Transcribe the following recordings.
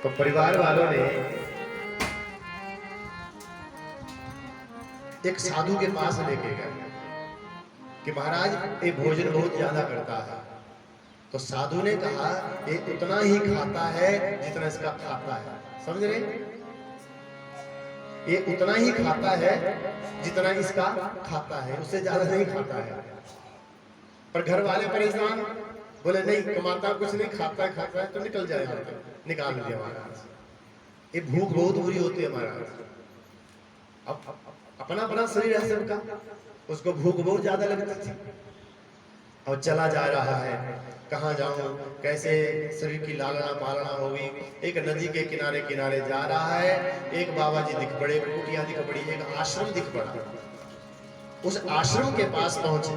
तो परिवार वालों ने एक साधु के पास लेके गए कि महाराज ये भोजन बहुत ज्यादा करता है। तो साधु ने कहा ये उतना ही खाता है जितना इसका खाता है। समझ रहे? ये उतना ही खाता है जितना इसका खाता है, उससे ज्यादा नहीं खाता है। पर घर वाले परेशान, बोले नहीं कमाता कुछ नहीं, खाता है तो निकल जाए यहाँ से। निकाल दिया महाराज। ये भूख बहुत बुरी होती है महाराज। अब अपना अपना शरीर है सबका, उसको भूख बहुत ज्यादा लगती थी। और चला जा रहा है, कहाँ जाऊं, कैसे शरीर की लालना पालना होगी। एक नदी के किनारे किनारे जा रहा है, एक बाबा जी दिख पड़े, कुटिया दिख पड़ी, एक आश्रम दिख पड़ा। उस आश्रम के पास पहुंचे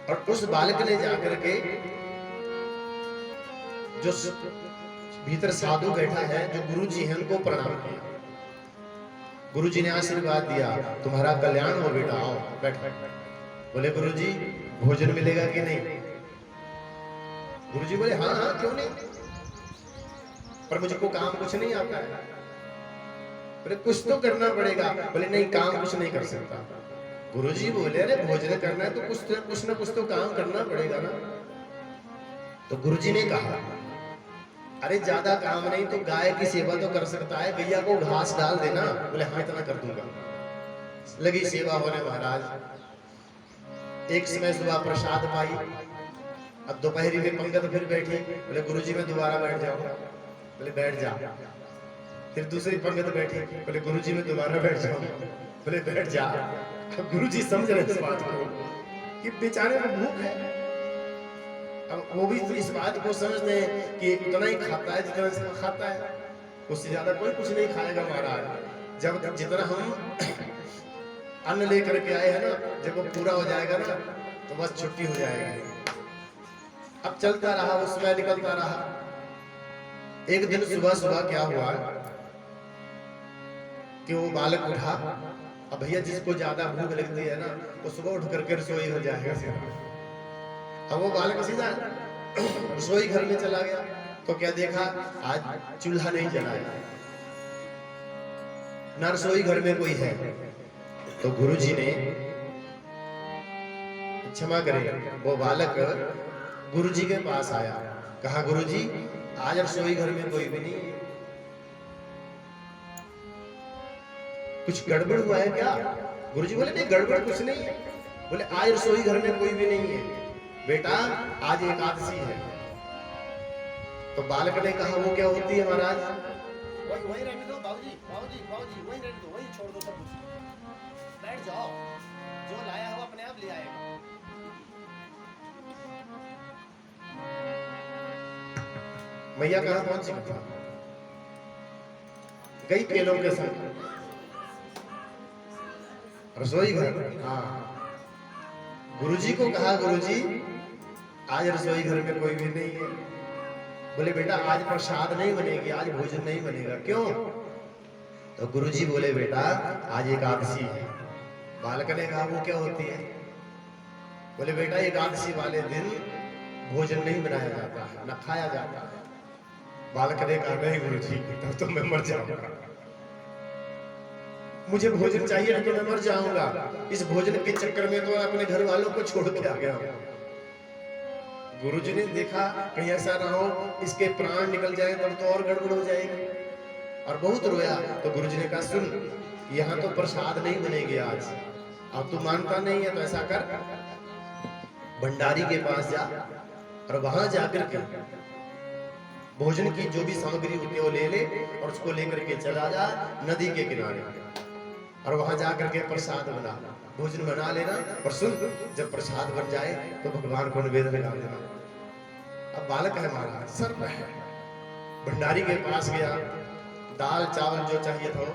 और उस बालक ने जाकर के जो भीतर साधु बैठा है, जो गुरु जी है, उनको प्रणाम किया। गुरु जी ने आशीर्वाद दिया, तुम्हारा कल्याण हो बेटा, आओ बैठो। बोले गुरु जी भोजन मिलेगा कि नहीं? गुरु जी बोले हाँ हाँ क्यों नहीं, पर मुझको काम कुछ नहीं आता है। बोले कुछ तो करना पड़ेगा। बोले नहीं काम कुछ नहीं कर सकता। गुरु जी बोले अरे भोजन करना है तो कुछ तो काम करना पड़ेगा ना। तो गुरु जी ने कहा अरे ज्यादा काम नहीं तो गाय की सेवा तो कर सकता है, गैया को घास डाल देना। बोले हाँ इतना कर दूंगा। लगी सेवा होने महाराज। एक समय सुबह प्रसाद पाई, अब दोपहरी में पंगत फिर बैठी। बोले गुरुजी मैं दोबारा बैठ जाऊंगा। बोले बैठ जा। फिर दूसरी पंगत बैठी, बोले गुरुजी मैं दोबारा बैठ जाऊंगा। बोले बैठ जा। अब गुरुजी समझ रहे इस बात को कि बेचारे में भूख है। अब वो भी इस बात को समझते हैं कि उतना ही खाता है जितना इसका खाता है, उससे ज्यादा कोई कुछ नहीं खाएगा महाराज। जब तक जितना हम अन्न लेकर के आए हैं ना, जब वो पूरा हो जाएगा ना तो बस छुट्टी हो जाएगी। अब चलता रहा, वो समय निकलता रहा। एक दिन सुबह सुबह क्या हुआ कि वो बालक उठा। अब भैया जिसको ज्यादा भूख लगती है ना वो सुबह उठ करके रसोई हो जाएगा। अब वो बालक सीधा रसोई घर में चला गया तो क्या देखा, आज चूल्हा नहीं जलाया, ना रसोई घर में कोई है। तो गुरुजी ने क्षमा करें, वो बालक गुरुजी के पास आया, कहा गुरुजी आज रसोई घर में कोई भी नहीं है, कुछ गड़बड़ हुआ है क्या? गुरुजी बोले नहीं गड़बड़ कुछ नहीं है। बोले आज रसोई घर में कोई भी नहीं है बेटा, आज एकादशी है। तो बालक ने कहा वो क्या होती है महाराज? वही रहने दो बाबूजी, बाबूजी वही रहने दो, वही छोड़ दो सब कुछ, बैठ जाओ, जो लाया हो अपने आप ले आएगा। मैया कहां पहुंची था? गई केलों के संग रसोई घर। हाँ, गुरुजी को कहा गुरुजी आज रसोई घर में कोई भी नहीं है। बोले बेटा आज प्रसाद नहीं बनेगी, आज भोजन नहीं बनेगा। क्यों? तो गुरुजी बोले बेटा आज एकादशी है। बालक ने कहा वो क्या होती है? बोले बेटा एकादशी वाले दिन भोजन नहीं बनाया जाता है, न खाया जाता है। बालक ने कहा नहीं गुरुजी तब तो मैं मर जाऊंगा, मुझे भोजन चाहिए तो मैं मर जाऊंगा। इस भोजन के चक्कर में तो अपने घर वालों को छोड़ के आ गया। गुरुजी ने देखा कहीं ऐसा ना हो इसके प्राण निकल जाए तब तो और गड़बड़ हो जाएगी, और बहुत रोया। तो गुरुजी ने कहा सुन यहाँ तो प्रसाद नहीं बनेगी आज, अब तू मानता नहीं है तो ऐसा कर भंडारी के पास जा और वहां जाकर के भोजन की जो भी सामग्री होती है वो ले ले और उसको लेकर के चला जा नदी के किनारे, और वहां जाकर के प्रसाद बना, भोजन बना लेना। और सुन जब प्रसाद बन जाए तो भगवान को निवेदन लगा देना। अब बालक है महाराज, सर्व है, भंडारी के पास गया, दाल चावल जो चाहिए था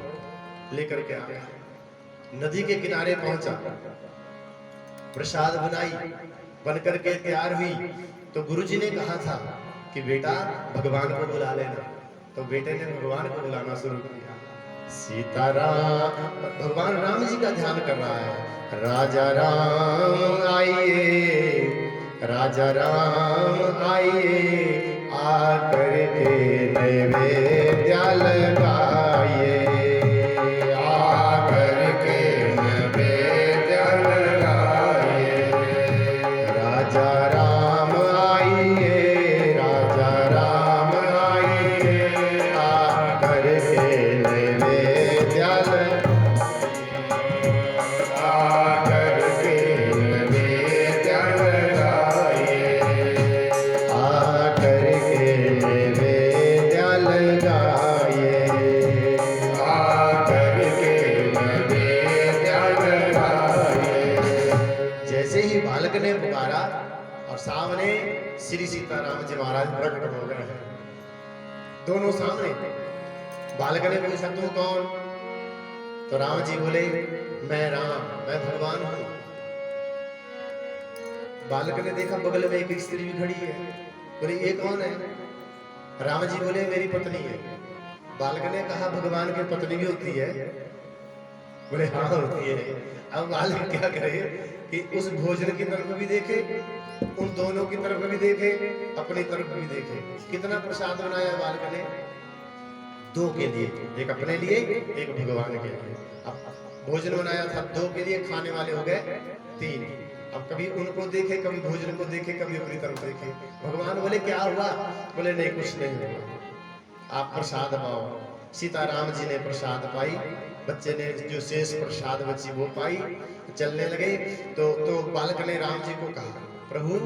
लेकर के आ गया। नदी के किनारे पहुंचा, प्रसाद बनाई, बनकर के तैयार हुई। तो गुरुजी ने कहा था कि बेटा भगवान को बुला लेना। तो बेटे ने भगवान को बुलाना शुरू किया। सीताराम, भगवान राम जी का ध्यान कर रहा है। राजा राम आइए, राजा राम आइए, आकर के सीताराम जी महाराज प्रकट हो गए हैं दोनों सामने। बालक ने पूछा तुम कौन? तो राम जी बोले मैं राम, मैं भगवान हूं। बालक ने देखा बगल में एक स्त्री भी खड़ी है, बोले ये कौन है? राम जी बोले मेरी पत्नी है। बालक ने कहा भगवान की पत्नी भी होती है? बोले हाँ होती है। अब बालक क्या करे कि उस भोजन की तरफ भी देखे, उन दोनों की तरफ भी देखे, अपनी तरफ भी देखे। कितना प्रसाद बनाया बालक ने? दो के लिए, एक अपने लिए, एक भगवान के लिए। अब भोजन बनाया था दो के लिए, खाने वाले हो गए 3। अब कभी उनको देखे, कभी भोजन को देखे, कभी अपनी तरफ देखे। भगवान बोले क्या हुआ? बोले नहीं कुछ नहीं हुआ, आप प्रसाद पाओ। सीताराम जी ने प्रसाद पाई, बच्चे ने जो शेष प्रसाद बची वो पाई। चलने लगे तो बालक ने राम जी को कहा प्रभु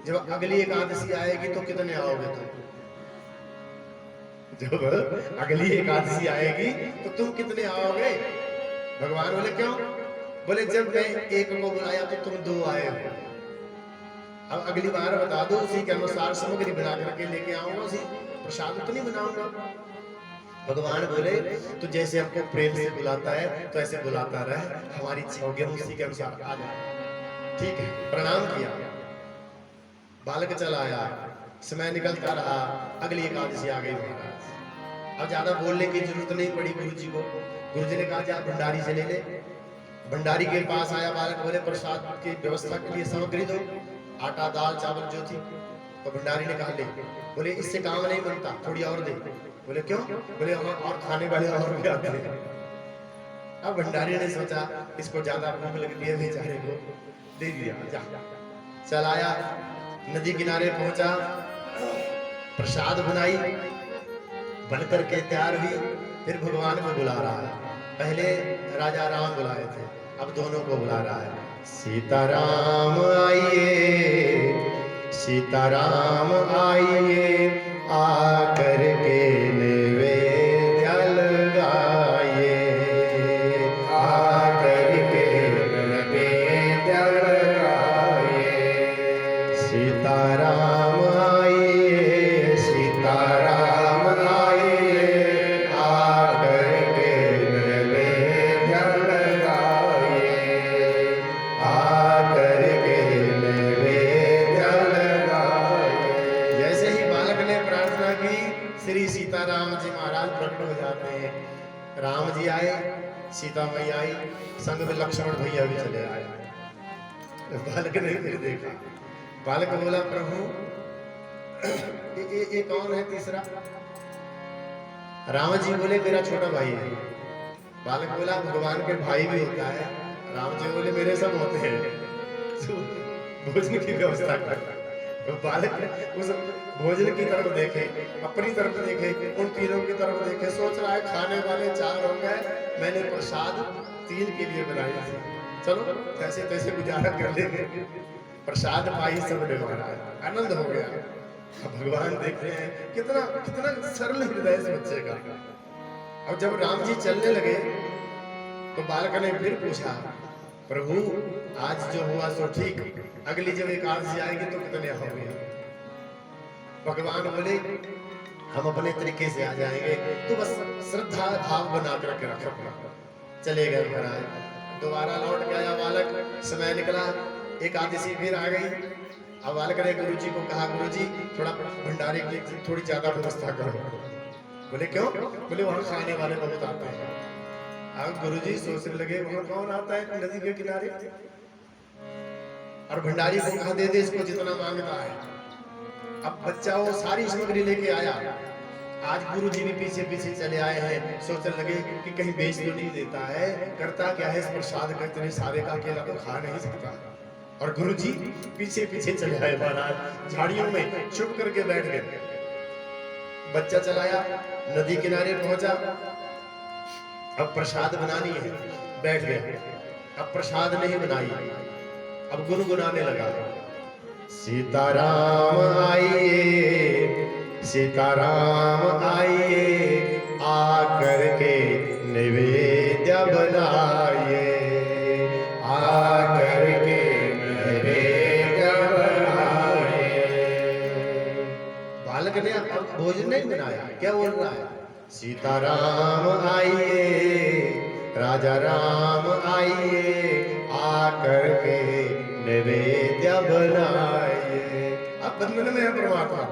जब अगली एकादशी आएगी तो कितने आओगे तुम? जब अगली एकादशी आएगी तो तुम कितने आओगे? भगवान बोले क्यों? बोले जब मैं एक को बुलाया तो तुम 2 आए हो, अब अगली बार बता दो, उसी के अनुसार सामग्री बना करके लेके आऊंगा, उसी प्रसाद तो नहीं बनाऊंगा। भगवान बोले तो जैसे हमको प्रेम से बुलाता है तो ऐसे बुलाता रहे, हमारी इच्छा होगी हम उसी के अनुसार आ जाए। ठीक है, प्रणाम किया, बालक चला आया, समय निकलता रहा, अगली एकादशी आ गई महाराज। अब ज्यादा बोलने की जरूरत नहीं पड़ी गुरु जी को। गुरु जी ने कहा जा भंडारी से ले ले। भंडारी के पास आया बालक, बोले प्रसाद की व्यवस्था के लिए सामग्री दो, आटा दाल चावल जो थी। तो भंडारी ने कहा ले। बोले इससे काम नहीं बनता, थोड़ी और दे। बोले क्यों? बोले हम और खाने वाले और भी आते हैं। अब भंडारी ने सोचा इसको ज्यादा भूख लगती है बेचारे को, दे दिया। जा चल आया, नदी किनारे पहुंचा, प्रसाद बनाई, बनकर के तैयार हुई। फिर भगवान को बुला रहा है। पहले राजा राम बुलाए थे, अब दोनों को बुला रहा है। सीताराम आइए, सीताराम आइए, आकर के नैवेद्य लगाइए, आकर के नैवेद्य लगाइए। सीताराम आइए, सीताराम आइए, आकर के नैवेद्य लगाइए, आकर के नैवेद्य लगाइए। जैसे ही बालक ने प्रार्थना की, श्री सीताराम जी महाराज प्रकट हो जाते हैं। राम जी आए, सीता मैया आई, संग में लक्ष्मण भैया भी चले आए। बालक ने फिर देखा, बालक बोला प्रभु ये कौन है तीसरा? राम जी बोले मेरा छोटा भाई है। बालक बोला भगवान के भाई भी होता है। राम जी बोले मेरे सब होते हैं, भोजन की व्यवस्था कर। तो बालक उस भोजन की तरफ देखे, अपनी तरफ देखे, उन तीनों की तरफ देखे, सोच रहा है खाने वाले 4 हो गए, मैंने प्रसाद 3 के लिए बनाई थी, चलो जैसे तैसे गुजारा कर लेंगे। प्रसाद पाई सबने महाराज, आनंद हो गया। अब भगवान देख रहे हैं कितना कितना सरल हृदय इस बच्चे का। अब जब राम जी चलने लगे तो बालक ने फिर पूछा प्रभु आज जो हुआ सो ठीक, अगली जब एकादशी आएगी तो कितने होंगे? भगवान बोले हम अपने तरीके से आ जाएंगे, तो बस श्रद्धा भाव बना कर के रखो अपना। चले गए महाराज। दोबारा लौट के आया बालक, समय निकला, एकादशी फिर आ गई। अब बालक ने गुरु जी को कहा गुरु जी थोड़ा भंडारे की थोड़ी ज्यादा व्यवस्था करो। बोले क्यों? बोले वहां खाने वाले बहुत आते हैं। अब गुरुजी सोचने लगे वहां कौन आता है नदी के किनारे, और भंडारी को कहा दे दे इसको जितना मांगता है। अब बच्चा वो सारी सामग्री लेके आया। आज गुरुजी भी पीछे पीछे चले आए हैं, सोचने लगे कि कहीं बेच तो नहीं देता है, करता क्या है इस प्रसाद का, इतने सारे का अकेला तो खा नहीं सकता। और गुरुजी पीछे पीछे चले आए महाराज, झाड़ियों में छुप करके बैठ गए। बच्चा चलाया, नदी किनारे पहुंचा, अब प्रसाद बनानी है, बैठ गए। अब प्रसाद नहीं बनाई, अब गुनगुनाने लगा सीताराम आइए, सीताराम आइए, आकर के नैवेद्य बनाइए, आकर के नैवेद्य बनाइए। बालक ने अब भोजन नहीं बनाया, क्या बोल रहा है? सीताराम आइए, राजा राम आइए, आकर के नैवेद्य बनाइए। अब बंधन में है परमात्मा,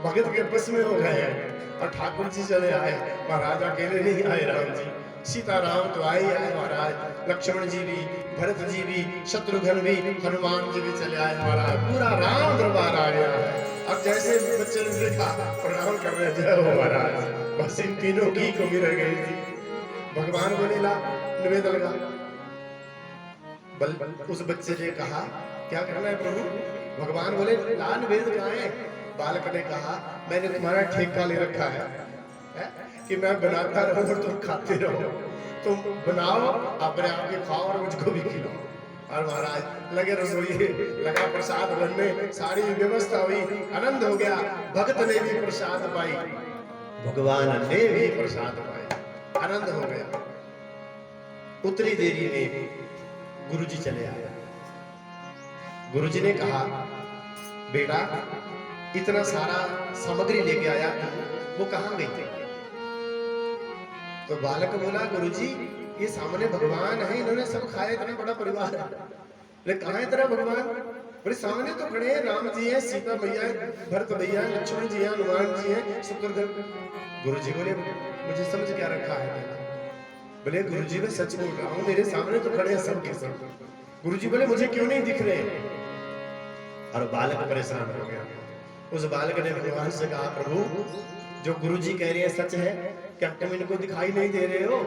भगत के बस में हो गए हैं और ठाकुर जी चले आए। महाराज अकेले नहीं आए, राम जी सीताराम तो आए आए महाराज, लक्ष्मण जी भी, भरत जी भी, शत्रुघ्न भी, हनुमान जी भी चले आए महाराज, पूरा राम दरबार आ गया है। अब जैसे बच्चे ने देखा प्रणाम कर रहे जय हो महाराज, बस इन तीनों की कमी रह गई थी। भगवान बोले ला निवेदन लगा, उस बच्चे ने कहा क्या करना है प्रभु? भगवान बोले ला निवेद कहाँ है? बालक ने कहा मैंने तुम्हारा ठेका ले रखा है कि मैं बनाता रहूं और तुम खाते रहो, तुम बनाओ अपने आप के खाओ और मुझको भी खिलाओ। और महाराज लगे रसोई, लगा प्रसाद बनने, सारी व्यवस्था हुई, आनंद हो गया। भक्त ने भी प्रसाद पाई, भगवान ने भी प्रसाद पाए, आनंद हो गया। उतनी देरी में गुरुजी चले आए। गुरुजी ने कहा बेटा इतना सारा सामग्री लेके आया, वो कहाँ गई? तो बालक बोला गुरुजी ये सामने भगवान है, इन्होंने सब खाया, इतना बड़ा परिवार है, लेकिन कहाँ है तेरा भगवान? बोले सामने तो खड़े हैं, राम जी है, सीता भैया है, भरत भैया है, लक्ष्मण जी है, हनुमान जी है, शत्रुघ्न। गुरुजी बोले मुझे समझ क्या रखा है? बोले गुरुजी मैं सच बोल रहा हूँ, मेरे सामने तो खड़े हैं सब के सब। गुरुजी बोले मुझे क्यों नहीं दिख रहे? और बालक परेशान हो गया। उस बालक ने भगवान से कहा प्रभु जो गुरुजी कह रहे हैं सच है, क्या तुम इनको दिखाई नहीं दे रहे हो?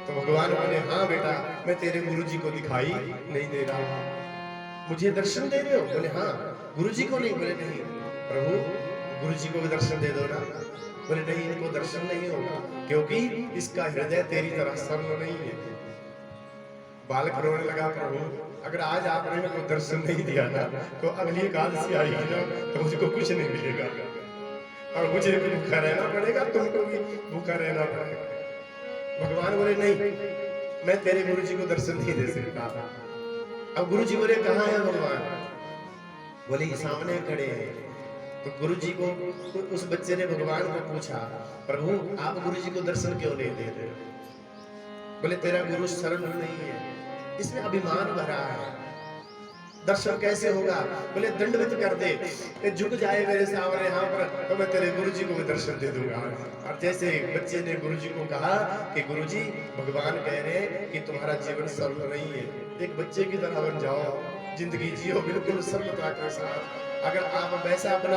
तो भगवान बोले हाँ बेटा मैं तेरे गुरुजी को दिखाई नहीं दे रहा हूँ, मुझे दर्शन दे रहे हो? बोले हाँ। गुरुजी को नहीं? बोले नहीं। प्रभु गुरुजी को भी दर्शन दे दो ना। बोले नहीं इनको दर्शन नहीं होगा, क्योंकि इसका हृदय तेरी तरह सरल नहीं है। बालक रोने लगा प्रभु अगर आज आपने मेरे को दर्शन नहीं दिया ना तो अगली एकादशी आएगी ना तो मुझको कुछ नहीं मिलेगा, और मुझे भी भूखा रहना पड़ेगा, तुमको भी भूखा रहना पड़ेगा। भगवान बोले नहीं मैं तेरे गुरुजी को दर्शन नहीं दे सकता। अब गुरुजी बोले कहाँ है भगवान? बोले सामने खड़े हैं। तो गुरुजी को उस बच्चे ने भगवान को पूछा प्रभु आप गुरुजी को दर्शन क्यों नहीं दे रहे? बोले तेरा गुरु सरल नहीं है, इसमें अभिमान भरा है, दर्शन कैसे होगा? बोले दंडवत कर दे, झुक जाए मेरे सामने यहाँ पर तो मैं तेरे गुरुजी को भी दर्शन दे दूंगा। और जैसे बच्चे ने गुरुजी को कहा कि गुरुजी भगवान कह रहे हैं कि तुम्हारा जीवन सरल नहीं है, एक बच्चे की तरह बन जाओ, जिंदगी जियो बिल्कुल सरलता के साथ। अगर आप वैसा अपना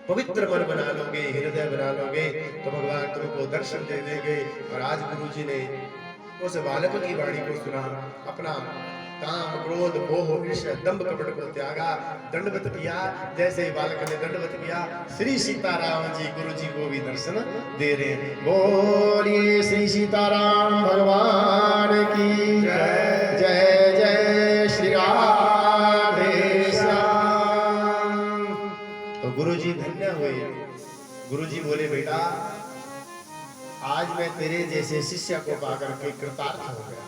पवित्र मन बना लोगे, हृदय बना लोगे तो भगवान तुमको दर्शन दे देंगे। और आज गुरुजी ने उस बालक की वाणी को सुना, अपना काम क्रोध मोह ईर्ष्या दंभ कपट को त्यागा, दंडवत किया। जैसे ही बालक ने दंडवत किया श्री सीताराम जी गुरुजी को भी दर्शन दे रहे हैं। बोलिए श्री सीताराम भगवान की जय, जय जय श्री राधे श्याम। तो गुरुजी धन्य हुए। गुरुजी बोले बेटा आज मैं तेरे जैसे शिष्य को पाकर के कृतार्थ हो गया।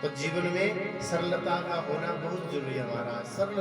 तो जीवन में सरलता का होना बहुत जरूरी है। हमारा सरल